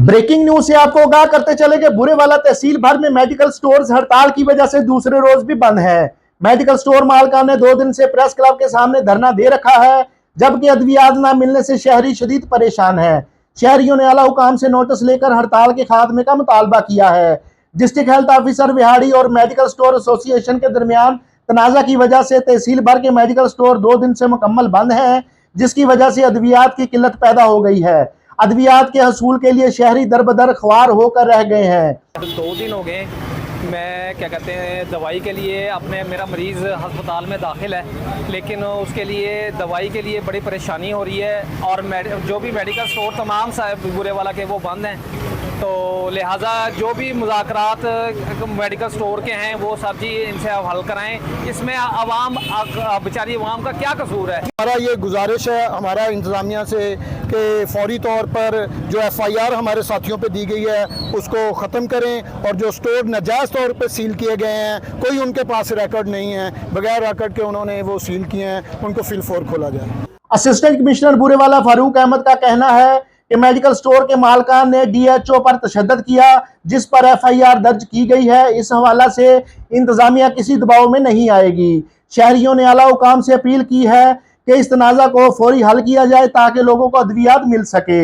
Breaking news से आपको आगाह करते चले कि बुरेवाला तहसील भर में मेडिकल स्टोर्स हड़ताल की वजह से दूसरे रोज भी बंद है। मेडिकल स्टोर मालकान ने 2 दिन से प्रेस क्लब के सामने धरना दे रखा है, जबकि अद्वियात न मिलने से शहरी शदीद परेशान है। शहरियों ने आला हुकाम से नोटिस लेकर हड़ताल के खात्मे का मुतालबा किया है। डिस्ट्रिक्ट हेल्थ ऑफिसर विहाड़ी और मेडिकल स्टोर एसोसिएशन के दरमियान तनाजा की वजह से तहसील भर के मेडिकल स्टोर 2 दिन से मुकम्मल बंद है, जिसकी वजह से अद्वियात की किल्लत पैदा हो गई है। अद्वियात के हसूल के लिए शहरी दरबदर ख्वार होकर रह गए हैं। 2 दिन हो गए मैं क्या कहते हैं दवाई के लिए अपने मेरा मरीज़ अस्पताल में दाखिल है, लेकिन उसके लिए दवाई के लिए बड़ी परेशानी हो रही है और जो भी मेडिकल स्टोर तमाम बुरेवाला के वो बंद हैं। तो लिहाजा जो भी मुज़ाकरात मेडिकल स्टोर के हैं वो सब जी इनसे आप हल कराएं। इसमें आवाम बेचारी आवाम का क्या कसूर है? हमारा ये गुजारिश है हमारा इंतज़ामिया से कि फौरी तौर पर जो FIR हमारे साथियों पे दी गई है उसको ख़त्म करें और जो स्टोर नाजायज़ तौर पे सील किए गए हैं, कोई उनके पास रिकॉर्ड नहीं है, बगैर रिकॉर्ड के उन्होंने वो सील किए हैं, उनको फिल-फोर खोला जाए। असिस्टेंट कमिश्नर बुरेवाला फारूक अहमद का कहना है कि मेडिकल स्टोर के मालकान ने DHO पर तशद्दुद किया, जिस पर FIR दर्ज की गई है। इस हवाला से इंतजामिया किसी दबाव में नहीं आएगी। शहरियों ने आला हुकाम से अपील की है कि इस तनाज़ा को फौरी हल किया जाए ताकि लोगों को अद्वियात मिल सके।